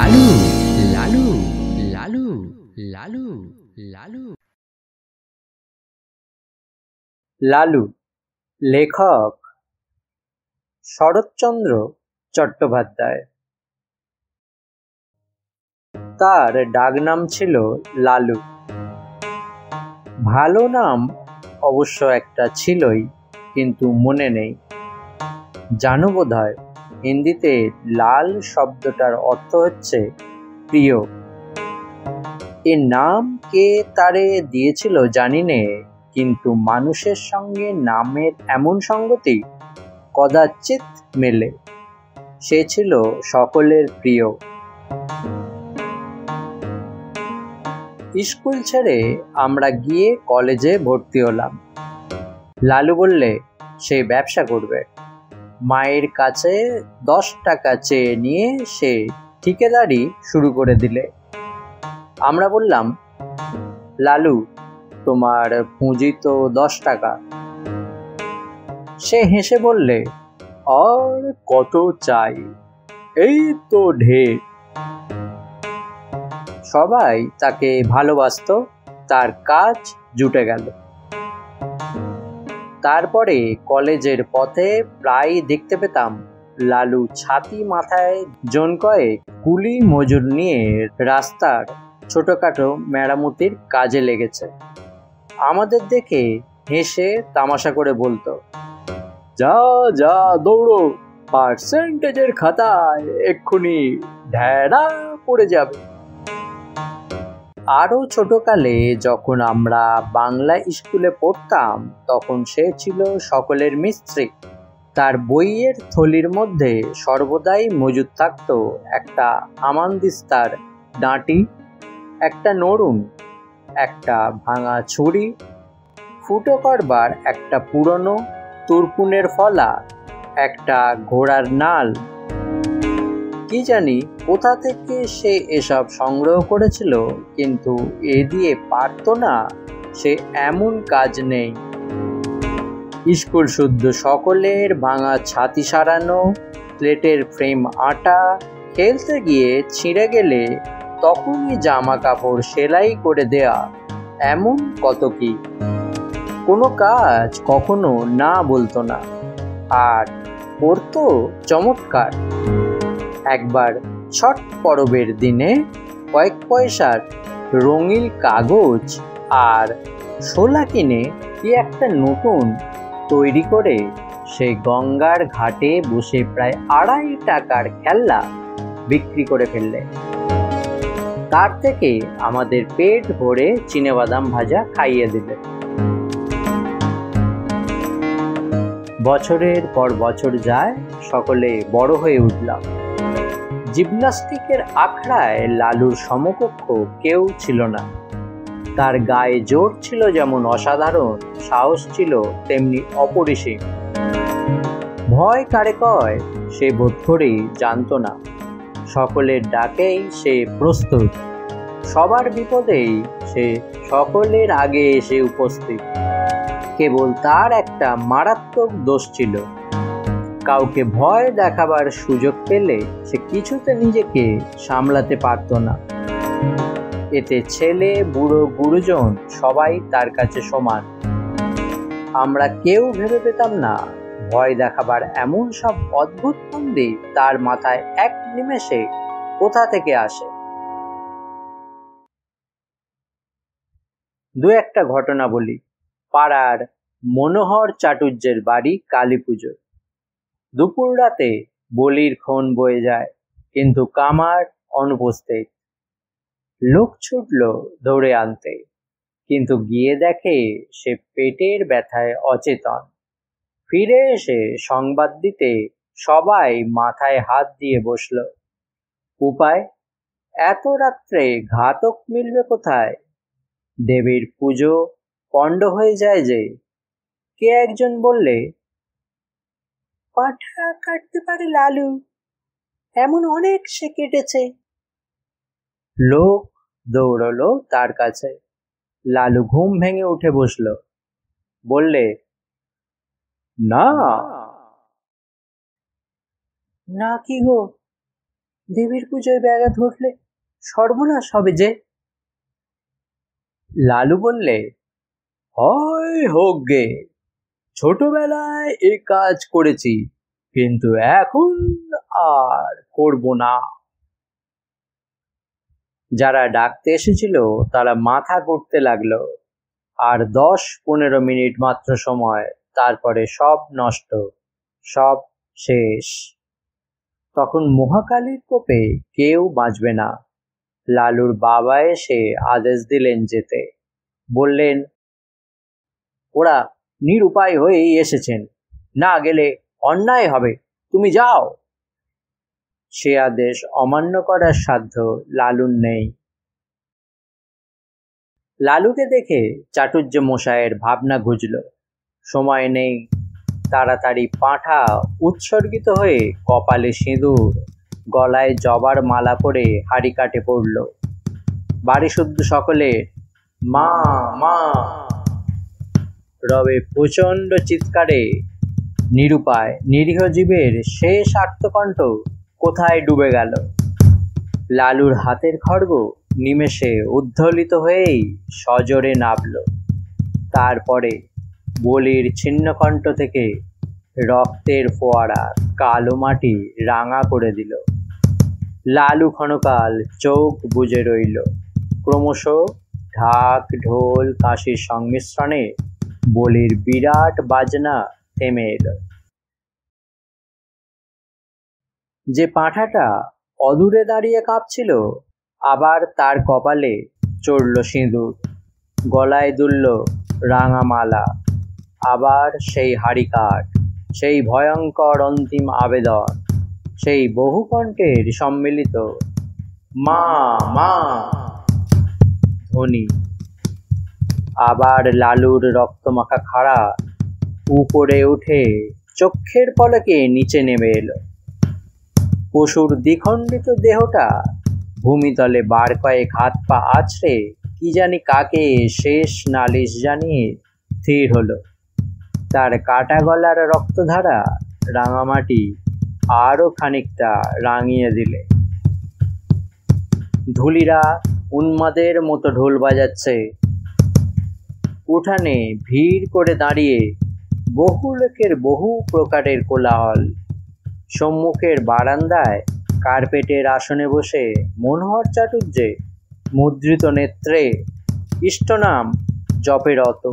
লালু লালু লালু লালু লালু। লালু লেখক শরৎচন্দ্র চট্টোপাধ্যায়। তার ডাকনাম ছিল লালু। ভালো নাম অবশ্য একটা ছিলই, কিন্তু মনে নেই। জানো বোধহয় হিন্দিতে লাল শব্দটার অর্থ হচ্ছে প্রিয়। এ নাম কে তারে দিয়েছিল জানি নে, কিন্তু মানুষের সঙ্গে নামের এমন সঙ্গতি কদাচিৎ মেলে। সে ছিল সকলের প্রিয়। স্কুল ছেড়ে আমরা গিয়ে কলেজে ভর্তি হলাম। লালু বললে সে ব্যবসা করবে। মায়ের কাছে 10 টাকা চেয়ে নিয়ে সে ঠিকাদারি শুরু করে দিলে। আমরা বললাম, লালু তোমার পুঁজি তো 10 টাকা। সে হেসে বললে, আর কত চাই, এই তো ঢের। সবাই তাকে ভালোবাসত, তার কাজ জুটে গেল। তারপরে কলেজের পথে প্রায় দেখতে পেতাম লালু ছাতি মাথায় জন কয়েক কুলি মজুর নিয়ে রাস্তার ছোটখাটো মেরামতির কাজে লেগেছে। আমাদের দেখে হেসে তামাশা করে বলতো, যা যা দৌড়ো, পার্সেন্টেজের খাতায় এক্ষুনি ঢেরা পড়ে যাবে। আরও ছোটকালে যখন আমরা বাংলা স্কুলে পড়তাম, তখন সে ছিল সকলের মিস্ত্রি। তার বইয়ের থলির মধ্যে সর্বদাই মজুদ থাকত একটা আমানদিস্তার ডাঁটি, একটা নড়ুন, একটা ভাঙা ছুরি, ফুটো করবার একটা পুরনো তুরপুনের ফলা, একটা ঘোড়ার নাল। কি জানি কোথা থেকে সে এসব সংগ্রহ করেছিল, কিন্তু এ দিয়ে পারত না সে এমন কাজ নেই। স্কুল শুদ্ধ সকলের ভাঙা ছাতি সারানো, প্লেটের ফ্রেম আটা, খেলতে গিয়ে ছিঁড়ে গেলে তখনই জামা কাপড় সেলাই করে দেয়া, এমন কত কি। কোনো কাজ কখনো না বলতো না, আর করতো চমৎকার। একবার ছট পরবের দিনে কয়েক পয়সার রঙিন কাগজ আর শোলা কিনে কি একটা নতুন তৈরি করে সে গঙ্গার ঘাটে বসে প্রায় 2.5 টাকার খেলনা বিক্রি করে ফেললে। তার থেকে আমাদের পেট ভরে চিনেবাদাম ভাজা খাইয়ে দিলে। বছরের পর বছর যায়, সকলে বড় হয়ে উঠলাম। জিমন্যাস্টিকের আখড়ায় লালুর সমকক্ষ কেউ ছিল না। তার গায়ে জোর ছিল যেমন অসাধারণ, সাহস ছিল তেমনি অপরিসীম। ভয় কারে কয় সে বোধ করেই জানত না। সকলের ডাকেই সে প্রস্তুত, সবার বিপদেই সে সকলের আগে এসে উপস্থিত। কেবল তার একটা মারাত্মক দোষ ছিল, কাউকে ভয় দেখাবার সুযোগ পেলে সে কিছুতে নিজেকে সামলাতে পারত না। এতে ছেলে বুড়ো গুরুজন সবাই তার কাছে সমান। আমরা কেউ ভেবে পেতাম না ভয় দেখাবার এমন সব অদ্ভুত ফন্দি তার মাথায় এক নিমেষে কোথা থেকে আসে। দু একটা ঘটনা বলি। পাড়ার মনোহর চাটুর্যের বাড়ি কালী পুজো। দুপুর রাতে বলির ক্ষণ বয়ে যায়, কিন্তু কামার অনুপস্থিত। লোক ছুটল দৌড়ে আনতে, কিন্তু গিয়ে দেখে সে পেটের ব্যথায় অচেতন। ফিরে এসে সংবাদ দিতে সবাই মাথায় হাত দিয়ে বসল। উপায়, এত রাত্রে ঘাতক মিলবে কোথায়? দেবীর পুজো পণ্ড হয়ে যায় যে। কে একজন বললে, পাঁঠা কাটতে পারে লালু, এমন অনেক সে কেটেছে। লোক দৌড়লো তার কাছে। লালু ঘুম ভেঙে উঠে বসল, বললে, না। না কি গো? দেবীর পুজোয় ব্যাঘাত ঘটলে সর্বনাশ হবে যে। লালু বললে, হয় হোক গে, ছোটবেলায় এ কাজ করেছি, কিন্তু এখন আর করব না। যারা ডাকতে এসেছিল তারা মাথা ঘুরতে লাগলো। আর 10-15 মিনিট মাত্র সময়, তারপরে সব নষ্ট, সব শেষ। তখন মহাকালীর কোপে কেউ বাঁচবে না। লালুর বাবা এসে আদেশ দিলেন যেতে। বললেন, ওরা নিরুপায় হয়েই এসেছেন, না গেলে অন্যায় হবে, তুমি যাও। সে আদেশ অমান্য করার সাধ্য লালুর নেই। লালুকে দেখে চাটুর্য মশাইয়ের ভাবনা ঘুচল। সময় নেই। তাড়াতাড়ি পাঁঠা উৎসর্গিত হয়ে কপালে সিঁদুর, গলায় জবার মালা পরে হাড়ি কাটে পড়ল। বাড়ি শুদ্ধ সকলের মা মা। রবে প্রচণ্ড চিৎকারে নিরুপায় নিরীহ জীবের শেষ আর্তকণ্ঠ কোথায় ডুবে গেল। লালুর হাতের খড়গ নিমেষে উদ্ধলিত হয়েই সজোরে নাবল। তারপরে বলির ছিন্নকণ্ঠ থেকে রক্তের ফোয়ারা কালো মাটি রাঙা করে দিল। লালু ক্ষণকাল চোখ বুজে রইল। ক্রমশ ঢাক ঢোল কাশির সংমিশ্রণে বলির বিরাট বাজনা থেমে এলো। যে পাঁঠাটা অদূরে দাঁড়িয়ে কাঁপছিল, আবার তার কপালে চড়ল সিঁদুর, গলায় দুলল রাঙা মালা। আবার সেই হাড়িকাঠ, সেই ভয়ঙ্কর অন্তিম আবেদন, সেই বহু কণ্ঠের সম্মিলিত মা মা ধ্বনি। আবার লালুর রক্তমাখা খাড়া উপরে উঠে চক্ষের পলকে নিচে নেমে এলো। পশুর দ্বিখণ্ডিত দেহটা ভূমিতলে বার কয়েক হাত পা আছড়ে কি জানি কাকে শেষ নালিশ জানিয়ে স্থির হলো। তার কাটা গলার রক্তধারা রাঙামাটি আরো খানিকটা রাঙিয়ে দিলে। ধুলিরা উন্মাদের মতো ঢোল বাজাচ্ছে। উঠানে ভিড় করে দাঁড়িয়ে বহু লোকের বহু প্রকারের কোলাহল। সম্মুখের বারান্দায় কার্পেটের আসনে বসে মনোহর চাটুর্যে মুদ্রিত নেত্রে ইষ্টনাম জপে রত।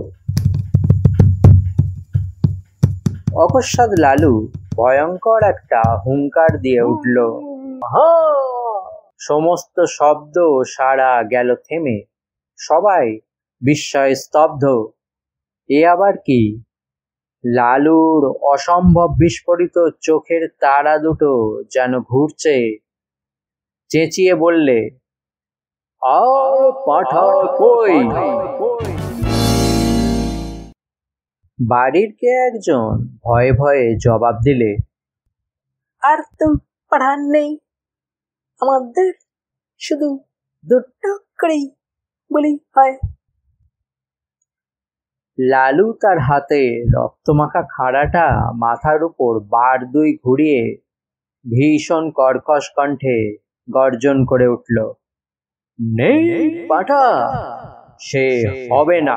অকস্মাৎ লালু ভয়ঙ্কর একটা হুঙ্কার দিয়ে উঠল। সমস্ত শব্দ সাড়া গেল থেমে। সবাই বিস্ময়ে স্তব্ধ। এ আবার কি? লালুর অসম্ভব বিস্ফোরিত চোখের তারা দুটো যেন ঘুরছে। চেঁচিয়ে বললে, আর পাঁঠা কই? বাড়ির কে একজন ভয়ে ভয়ে জবাব দিলে, আর তো পাঠান নেই, আমাদের শুধু দুটো করেই বলি হয়। লালু তার হাতে রক্তমাখা খাড়াটা মাথার উপর বার দুই ঘুরিয়ে ভীষণ কর্কশ কণ্ঠে গর্জন করে উঠল, নেই পাঁঠা, সে হবে না,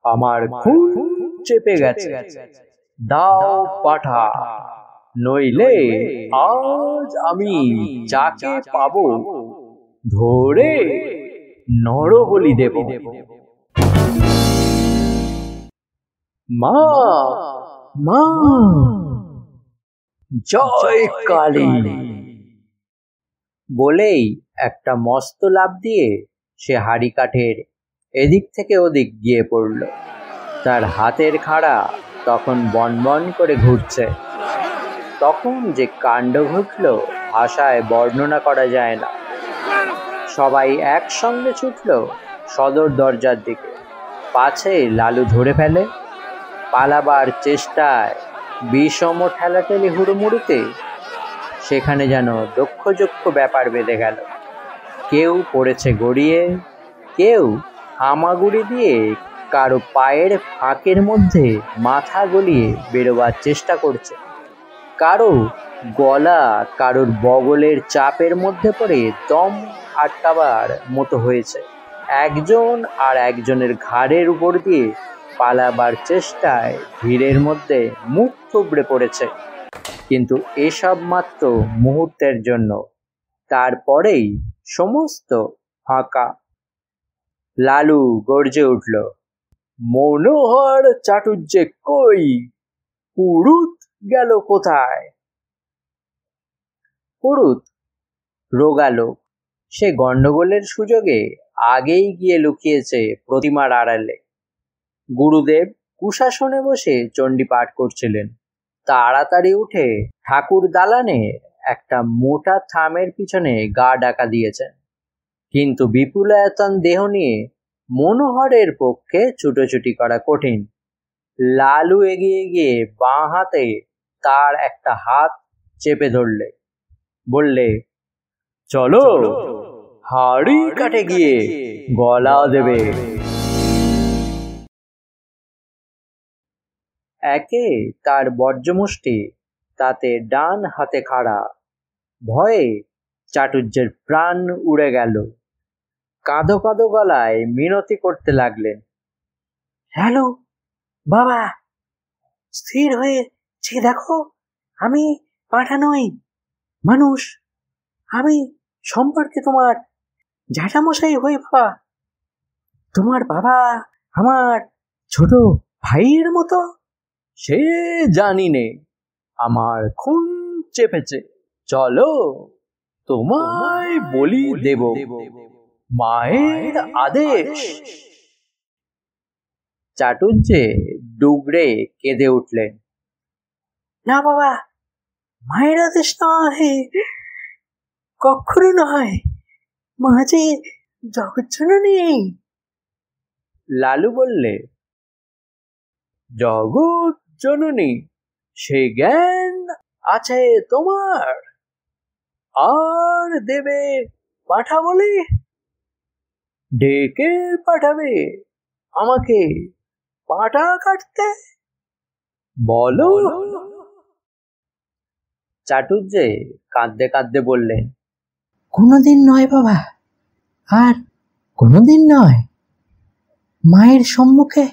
আমার খুব চেপে গেছে, দাও পাঁঠা, নইলে আজ আমি যাকে পাবো ধরে নরবলি দেব। মা মা, জয় কালী বলেই একটা মস্ত লাফ দিয়ে সে হাড়ি কাঠের এদিক থেকে ওদিক গিয়ে পড়ল। তার হাতের খাড়া তখন বনবন করে ঘুরছে। তখন যে কাণ্ড ঘটল ভাষায় বর্ণনা করা যায় না। সবাই একসঙ্গে ছুটল সদর দরজার দিকে, পাছে লালু ধরে ফেলে। পালাবার চেষ্টায় বিষম ঠেলাঠেলি হুড়োমুড়িতে সেখানে যেন দক্ষযক্ষ ব্যাপার বেঁধে গেল। কেউ পড়েছে গড়িয়ে, কেউ হামাগুড়ি দিয়ে কারো পায়ের ফাঁকের মধ্যে মাথা গলিয়ে বেরোবার চেষ্টা করছে। কারো গলা কারোর বগলের চাপের মধ্যে পড়ে দম আটকাবার মতো হয়েছে। একজন আর একজনের ঘাড়ের উপর দিয়ে পালাবার চেষ্টায় ভিড়ের মধ্যে মুখ থুবড়ে পড়েছে, কিন্তু এসব মাত্র মুহূর্তের জন্য। তারপরেই সমস্ত ফাঁকা। লালু গর্জে উঠল, মনোহর চাটুর্যে কই? পুরুত গেল কোথায়? পুরুত রোগা লোক, সে গন্ডগোলের সুযোগে আগেই গিয়ে লুকিয়েছে প্রতিমার আড়ালে। গুরুদেব কুশাসনে বসে চণ্ডী পাঠ করছিলেন। তাড়াতাড়ি উঠে ঠাকুর দালানে একটা মোটা থামের পিছনে গা ডাকা দিয়েছেন, কিন্তু বিপুলায়তন দেহ নিয়ে মনোহরের পক্ষে ছুটোছুটি করা কঠিন। লালু এগিয়ে গিয়ে বাঁ হাতে তার একটা হাত চেপে ধরলে, বললে, চলো, হাড়ি কাটে গিয়ে গলাও দেবে। একে তার বর্জ্যমুষ্টি, তাতে ডান হাতে খাড়া। ভয়ে চাটুর্যের প্রাণ উড়ে গেল। কাঁদো কাঁদো গলায় মিনতি করতে লাগলেন, লালু বাবা, স্থির হয়েছে দেখো, আমি পাঁঠা নই, মানুষ। আমি সম্পর্কে তোমার জ্যাঠামশাই হই বাবা। তোমার বাবা আমার ছোট ভাইয়ের মতো। সে জানি নে, আমার খুন চেপেছে। চলো, তোমায় বলি দেব, মায়ের আদেশ। চাটুর্যে ডুগরে কেঁদে উঠলেন, না বাবা, মায়ের আদেশ নয়, কখনো নয়, মা যে জগজ্জননী। লালু বললে, জগৎ জননী সে জ্ঞান আছে তোমার? আর দেবে পাঠা বলে? ডেকে পাঠাবে আমাকে পাঁঠা কাটতে? বলো। চাটুর্যে কাঁদতে কাঁদতে বললেন, কোনোদিন নয় বাবা, আর কোনোদিন নয়। মায়ের সম্মুখে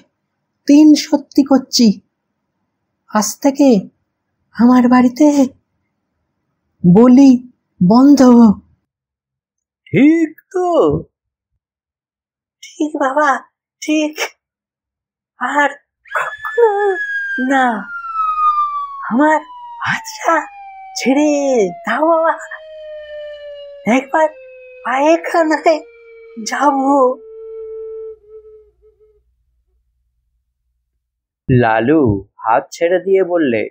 3 সত্যি করছি, আজ থেকে আমার বাড়িতে বলি বন্ধ। ঠিক তো? ঠিক বাবা, ঠিক। আর কখনো না। আমার হাতটা ছেড়ে দাও বাবা, একবার পায়খানায় যাব। লালু হাত ছেড়ে দিয়ে বললে,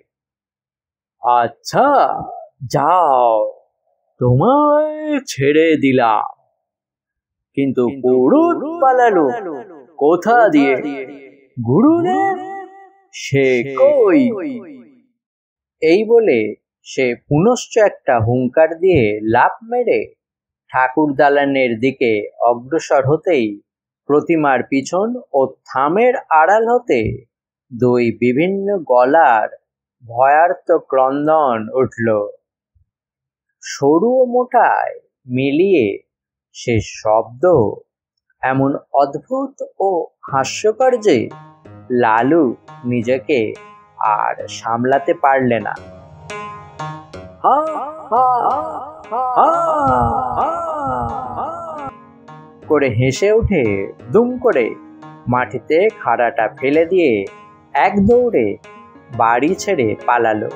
আচ্ছা যাও, তোমায় ছেড়ে দিলাম, কিন্তু পুরুত পালালো কোথা দিয়ে? গুরুদেব সে কই? এই বলে সে পুনশ্চ একটা হুঙ্কার দিয়ে লাফ মেরে ঠাকুর দালানের দিকে অগ্রসর হতেই প্রতিমার পিছন ও থামের আড়াল হতে 2 বিভিন্ন গলার ভয়ার্ত ক্রন্দন উঠল। সরু ও মোটায় মিলিয়ে সে শব্দ এমন অদ্ভুত ও হাস্যকর যে লালু নিজেকে আর সামলাতে পারলে না। হা হা হা করে হেসে উঠে দুম করে মাটিতে খাড়াটা ফেলে দিয়ে এক দৌড়ে বাড়ি ছেড়ে পালালো।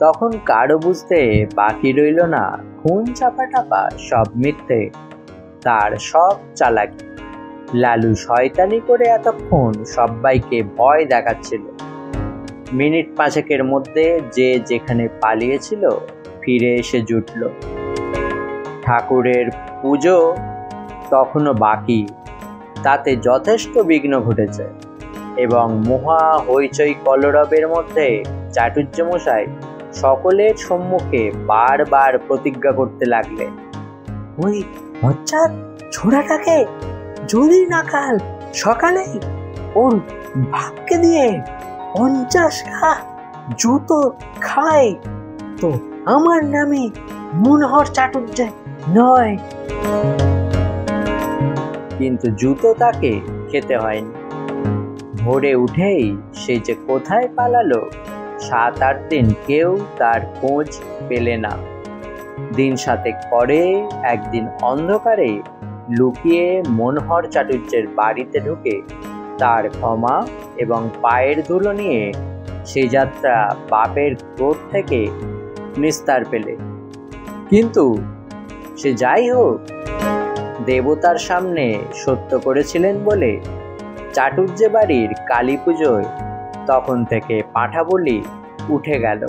তখন কারো বুঝতে বাকি রইল না খুন চাপা সব মিথ্যে, তার সব চালাকি। লালু শয়তানি করে এতক্ষণ সবাইকে ভয় দেখাচ্ছিল। মিনিট 5 মধ্যে যে যেখানে পালিয়েছিল ফিরে এসে জুটল। ঠাকুরের পুজো তখনও বাকি, তাতে যথেষ্ট বিঘ্ন ঘটেছে এবং মহা হইচই কলরবের মধ্যে চাটুর্য মশাই সকলের সম্মুখে বারবার প্রতিজ্ঞা করতে লাগলেন, ওই বজ্জাত ছোড়াটাকে যদি না কাল সকালে ওর বাপকে দিয়ে 50 জুতো খায় তো আমার নামে মনোহর চাটুর্যে নয়। কিন্তু জুতো তাকে খেতে হয়নি। ভোরে উঠেই সে যে কোথায় পালালো, 7-8 দিন কেউ তার খোঁজ পেলে না। দিন 7 পরে একদিন অন্ধকারে লুকিয়ে মনোহর চাটুর্যের বাড়িতে ঢুকে তার ক্ষমা এবং পায়ের ধুলো নিয়ে সে যাত্রা বাপের ক্রোধ থেকে নিস্তার পেলে। কিন্তু সে যাই হোক, দেবতার সামনে সত্য করেছিলেন বলে চাটুর্যে বাড়ির কালী পুজোয় তখন থেকে পাঁঠা বলি উঠে গেল।